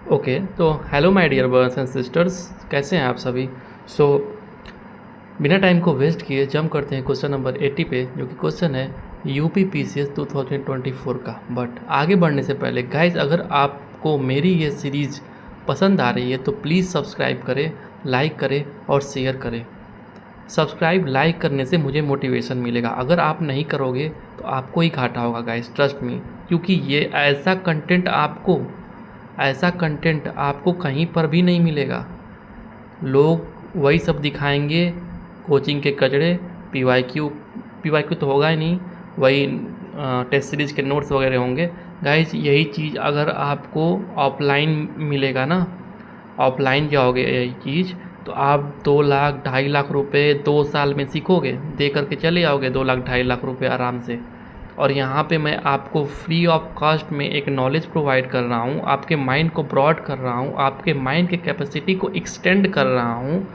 Okay, तो hello my dear brothers and sisters, कैसे हैं आप सभी। सो बिना टाइम को वेस्ट किए जंप करते हैं क्वेश्चन नंबर 80 पे, जो कि क्वेश्चन है यूपी पीसीएस 2024 का। बट आगे बढ़ने से पहले गाइज, अगर आपको मेरी ये सीरीज़ पसंद आ रही है तो प्लीज़ सब्सक्राइब करें, लाइक करें और शेयर करें। सब्सक्राइब लाइक करने से मुझे मोटिवेशन मिलेगा। अगर आप नहीं करोगे तो आपको ही घाटा होगा गाइज, ट्रस्ट मी। क्योंकि ये ऐसा कंटेंट आपको कहीं पर भी नहीं मिलेगा। लोग वही सब दिखाएंगे, कोचिंग के कचड़े, पीवाईक्यू तो होगा ही नहीं, वही टेस्ट सीरीज़ के नोट्स वगैरह होंगे। गाइज, यही चीज़ अगर आपको ऑफलाइन मिलेगा ना, ऑफलाइन जाओगे यही चीज़, तो आप 2 लाख 2.5 लाख रुपए 2 साल में सीखोगे, दे करके चले आओगे 2 लाख 2.5 लाख रुपए आराम से। और यहाँ पे मैं आपको फ्री ऑफ कॉस्ट में एक नॉलेज प्रोवाइड कर रहा हूँ, आपके माइंड को ब्रॉड कर रहा हूँ, आपके माइंड के कैपेसिटी को एक्सटेंड कर रहा हूँ।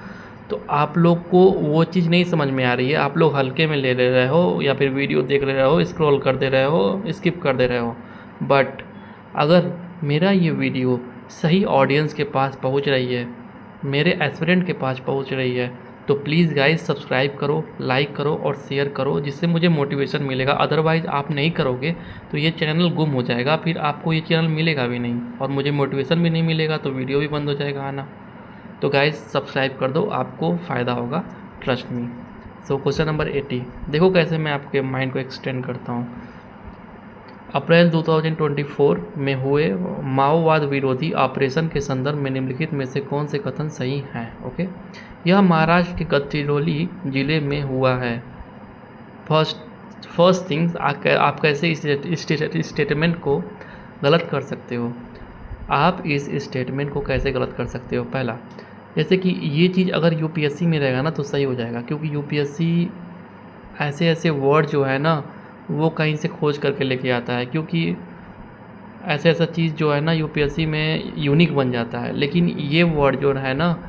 तो आप लोग को वो चीज़ नहीं समझ में आ रही है, आप लोग हल्के में ले रहे हो या फिर वीडियो देख रहे हो, स्क्रॉल कर दे रहे हो, स्किप कर दे रहे हो। बट अगर मेरा ये वीडियो सही ऑडियंस के पास पहुंच रही है, मेरे एस्पिरेंट के पास पहुंच रही है, तो प्लीज़ गाइज सब्सक्राइब करो, लाइक करो और शेयर करो, जिससे मुझे मोटिवेशन मिलेगा। अदरवाइज़ आप नहीं करोगे तो ये चैनल गुम हो जाएगा, फिर आपको ये चैनल मिलेगा भी नहीं और मुझे मोटिवेशन भी नहीं मिलेगा, तो वीडियो भी बंद हो जाएगा आना। तो गाइज सब्सक्राइब कर दो, आपको फ़ायदा होगा, trust me. So question number 80 देखो कैसे मैं आपके माइंड को एक्सटेंड करता हूँ। अप्रैल 2024 में हुए माओवाद विरोधी ऑपरेशन के संदर्भ में निम्नलिखित में से कौन से कथन सही हैं। ओके, यह महाराष्ट्र के गडचिरोली जिले में हुआ है। फर्स्ट थिंग्स, आप कैसे इस स्टेटमेंट को गलत कर सकते हो। आप इस स्टेटमेंट को कैसे गलत कर सकते हो। पहला, जैसे कि ये चीज़ अगर यूपीएससी में रहेगा ना तो सही हो जाएगा, क्योंकि यूपीएससी ऐसे ऐसे वर्ड जो है ना वो कहीं से खोज करके लेके आता है, क्योंकि ऐसे ऐसा चीज़ जो है ना यूपीएससी में यूनिक बन जाता है। लेकिन ये वर्ड जो है ना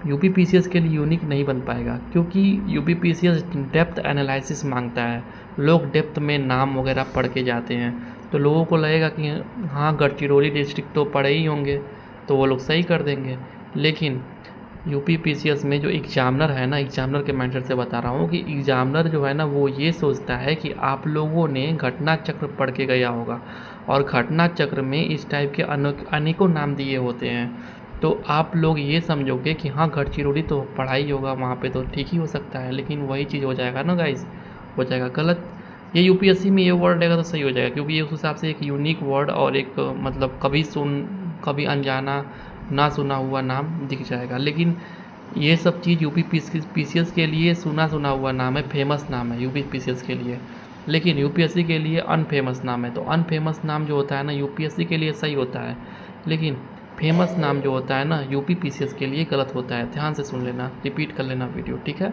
यूपी पीसीएस के लिए यूनिक नहीं बन पाएगा, क्योंकि यूपी पीसीएस डेप्थ एनालिसिस मांगता है। लोग डेप्थ में नाम वगैरह पढ़ के जाते हैं, तो लोगों को लगेगा कि हाँ गढ़चिरौली डिस्ट्रिक्ट तो पढ़े ही होंगे, तो वो लोग सही कर देंगे। लेकिन यूपी पीसीएस में जो एग्जामिनर है ना, एग्जामिनर के माइंडसेट से बता रहा हूँ कि एग्जामिनर जो है ना वो ये सोचता है कि आप लोगों ने घटना चक्र पढ़ के गया होगा, और घटना चक्र में इस टाइप के अनेकों नाम दिए होते हैं। तो आप लोग ये समझोगे कि हाँ गढ़चिरौली तो पढ़ा ही होगा, वहाँ पे तो ठीक ही हो सकता है, लेकिन वही चीज़ हो जाएगा ना गाइस, हो जाएगा गलत। ये यूपीएससी में ये वर्ड रहेगा तो सही हो जाएगा, क्योंकि ये उस हिसाब से एक यूनिक वर्ड और एक मतलब कभी अनजाना ना सुना हुआ नाम दिख जाएगा। लेकिन ये सब चीज़ यूपी पीसीएस के लिए सुना हुआ नाम है, फेमस नाम है यूपी पीसीएस के लिए, लेकिन यूपीएससी के लिए अनफेमस नाम है। तो अनफेमस नाम जो होता है ना यूपीएससी के लिए सही होता है, लेकिन फेमस नाम जो होता है ना यूपी पीसीएस के लिए गलत होता है। ध्यान से सुन लेना, रिपीट कर लेना वीडियो, ठीक है।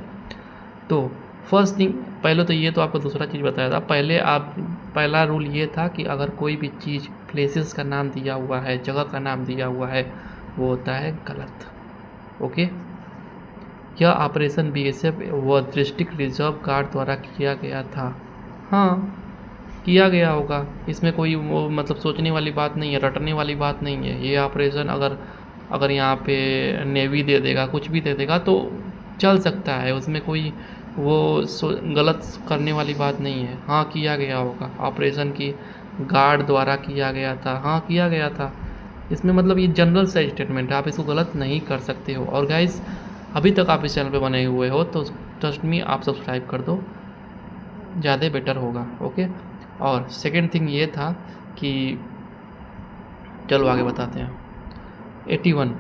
तो फर्स्ट थिंग, पहले तो ये तो आपको दूसरा चीज़ बताया था। पहला रूल ये था कि अगर कोई भी चीज़ प्लेसेस का नाम दिया हुआ है, जगह का नाम दिया हुआ है, वो होता है गलत। ओके, यह ऑपरेशन बीएसएफ व डिस्ट्रिक्ट रिजर्व गार्ड द्वारा किया गया था। हाँ, किया गया होगा, इसमें कोई वो मतलब सोचने वाली बात नहीं है, रटने वाली बात नहीं है। ये ऑपरेशन अगर अगर यहाँ पे नेवी दे देगा, कुछ भी दे देगा तो चल सकता है, उसमें कोई वो गलत करने वाली बात नहीं है। हाँ, किया गया होगा, ऑपरेशन की गार्ड द्वारा किया गया था, हाँ किया गया था। इसमें मतलब ये जनरल सा स्टेटमेंट है, आप इसको गलत नहीं कर सकते हो। और गाइस, अभी तक आप इस चैनल पे बने हुए हो तो ट्रस्ट मी आप सब्सक्राइब कर दो, ज़्यादा बेटर होगा। ओके, और सेकंड थिंग ये था कि चलो आगे बताते हैं। 81,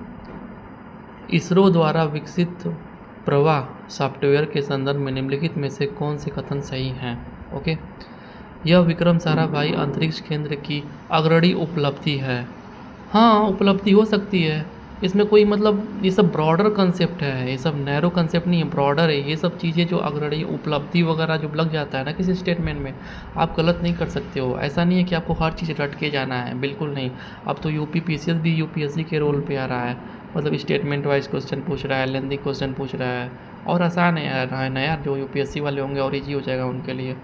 इसरो द्वारा विकसित प्रवाह सॉफ्टवेयर के संदर्भ में निम्नलिखित में से कौन से कथन सही हैं। ओके, यह विक्रम साराभाई अंतरिक्ष केंद्र की अग्रणी उपलब्धि है। हाँ, उपलब्धि हो सकती है, इसमें कोई मतलब ये सब ब्रॉडर कंसेप्ट है, ये सब नैरो कंसेप्ट नहीं है, ब्रॉडर है। ये सब चीज़ें जो अग्रणी उपलब्धि वगैरह जो लग जाता है ना किसी स्टेटमेंट में, आप गलत नहीं कर सकते हो। ऐसा नहीं है कि आपको हर चीज़ रट के जाना है, बिल्कुल नहीं। अब तो यूपी पीसीएस भी यूपीएससी के रोल पे आ रहा है, मतलब स्टेटमेंट वाइज क्वेश्चन पूछ रहा है, लेंथी क्वेश्चन पूछ रहा है, और आसान है यार, ना यार, जो यूपीएससी वाले होंगे और ईजी हो जाएगा उनके लिए,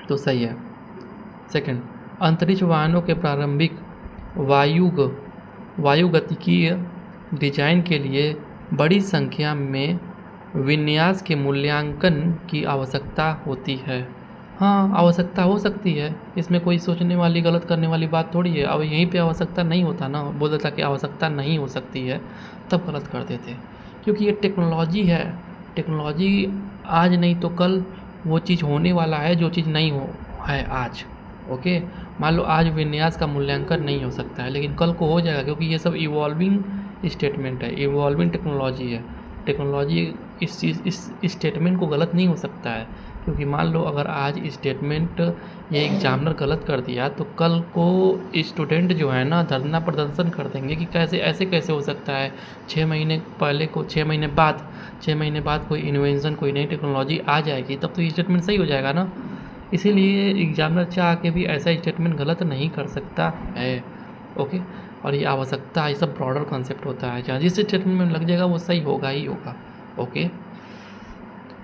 तो सही है। सेकंड, अंतरिक्ष वाहनों के प्रारंभिक वायुगतिकीय डिजाइन के लिए बड़ी संख्या में विन्यास के मूल्यांकन की आवश्यकता होती है। हाँ, आवश्यकता हो सकती है, इसमें कोई सोचने वाली गलत करने वाली बात थोड़ी है। अब यहीं पे आवश्यकता नहीं होता ना, बोल देता कि आवश्यकता नहीं हो सकती है, तब गलत कर देते। क्योंकि ये टेक्नोलॉजी है, टेक्नोलॉजी आज नहीं तो कल वो चीज़ होने वाला है जो चीज़ नहीं हो है आज। ओके, मान लो आज विन्यास का मूल्यांकन नहीं हो सकता है, लेकिन कल को हो जाएगा, क्योंकि ये सब इवॉल्विंग स्टेटमेंट है, इवॉल्विंग टेक्नोलॉजी है। टेक्नोलॉजी इस चीज़ इस स्टेटमेंट को गलत नहीं हो सकता है, क्योंकि मान लो अगर आज स्टेटमेंट ये एग्जामिनर गलत कर दिया तो कल को स्टूडेंट जो है ना धरना प्रदर्शन कर देंगे कि कैसे ऐसे कैसे हो सकता है। 6 महीने बाद कोई इन्वेंशन, कोई नई टेक्नोलॉजी आ जाएगी, तब तो ये स्टेटमेंट सही हो जाएगा ना। इसीलिए एग्जामिनर चाह के भी ऐसा स्टेटमेंट गलत नहीं कर सकता है। ओके, और ये आवश्यकता, ये सब ब्रॉडर कॉन्सेप्ट होता है, जहाँ जिस स्टेटमेंट में लग जाएगा वो सही होगा ही होगा। ओके,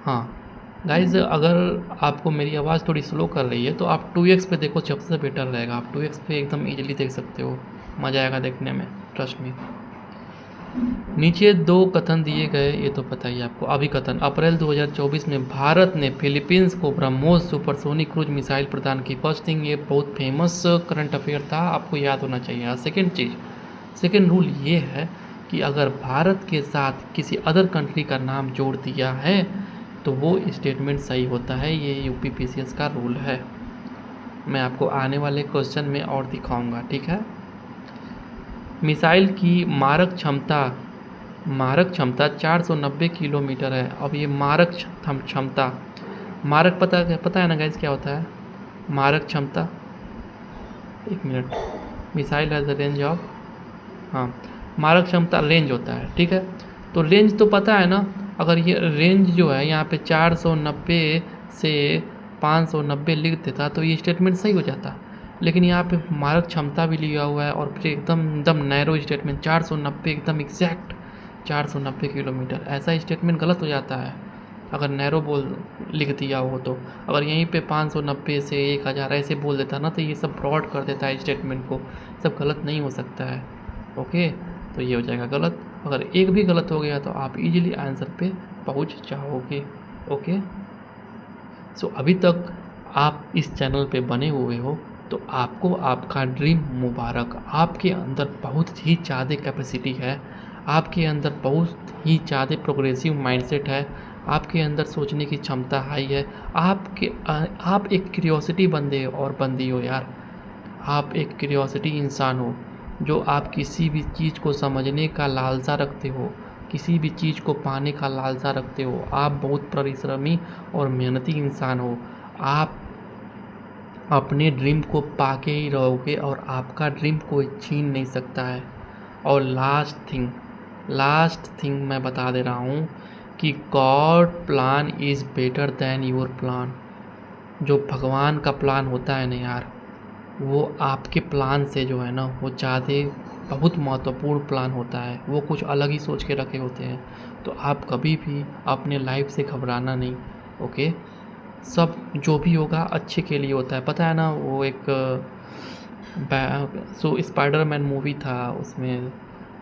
हाँ गाइज़, अगर आपको मेरी आवाज़ थोड़ी स्लो कर रही है तो आप 2x पे देखो, सबसे बेटर रहेगा। आप 2x पे एकदम ईजिली देख सकते हो, मज़ा आएगा देखने में, ट्रस्ट मी। नीचे 2 कथन दिए गए, ये तो पता ही आपको। अभी कथन, अप्रैल 2024 में भारत ने फिलीपींस को ब्रह्मोस सुपरसोनिक क्रूज मिसाइल प्रदान की। फर्स्ट थिंग, ये बहुत फेमस करंट अफेयर था, आपको याद होना चाहिए। सेकेंड चीज़, सेकेंड रूल ये है कि अगर भारत के साथ किसी अदर कंट्री का नाम जोड़ दिया है तो वो स्टेटमेंट सही होता है। ये यूपीपीसीएस का रूल है, मैं आपको आने वाले क्वेश्चन में और दिखाऊंगा, ठीक है। मिसाइल की मारक क्षमता 490 किलोमीटर है। अब ये मारक क्षमता, मारक पता है ना गाइस क्या होता है मारक क्षमता? एक minute, missile has a range of, हाँ, मारक क्षमता रेंज होता है, ठीक है। तो रेंज तो पता है ना, अगर ये रेंज जो है यहाँ पे 490 से 590 लिख देता तो ये स्टेटमेंट सही हो जाता, लेकिन यहाँ पे मारक क्षमता भी लिया हुआ है और फिर एकदम नैरो स्टेटमेंट 490, एकदम एग्जैक्ट 490 किलोमीटर, ऐसा स्टेटमेंट गलत हो जाता है अगर नैरो लिख दिया हो तो। अगर यहीं पे 590 से 1000 ऐसे बोल देता ना तो ये सब ब्रॉड कर देता है स्टेटमेंट को, सब गलत नहीं हो सकता है। ओके, तो ये हो जाएगा गलत। अगर एक भी गलत हो गया तो आप इजीली आंसर पे पहुंच जाओगे। ओके, सो अभी तक आप इस चैनल पे बने हुए हो तो आपको आपका ड्रीम मुबारक। आपके अंदर बहुत ही ज़्यादा कैपेसिटी है, आपके अंदर बहुत ही ज़्यादा प्रोग्रेसिव माइंडसेट है, आपके अंदर सोचने की क्षमता हाई है। आप एक क्यूरियोसिटी बंदे और बंदी हो यार, आप एक क्यूरियोसिटी इंसान हो जो आप किसी भी चीज़ को समझने का लालसा रखते हो, किसी भी चीज़ को पाने का लालसा रखते हो। आप बहुत परिश्रमी और मेहनती इंसान हो। आप अपने ड्रीम को पाके ही रहोगे और आपका ड्रीम कोई छीन नहीं सकता है। और लास्ट थिंग मैं बता दे रहा हूँ कि God plan is better than your plan. जो भगवान का प्लान होता है ना यार, वो आपके प्लान से जो है ना वो ज़्यादा बहुत महत्वपूर्ण प्लान होता है, वो कुछ अलग ही सोच के रखे होते हैं। तो आप कभी भी अपने लाइफ से घबराना नहीं। ओके, सब जो भी होगा अच्छे के लिए होता है, पता है ना। वो एक स्पाइडरमैन मूवी था, उसमें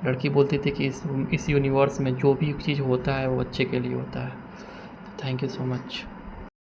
लड़की बोलती थी कि इस यूनिवर्स में जो भी चीज़ होता है वो अच्छे के लिए होता है। Thank you so much.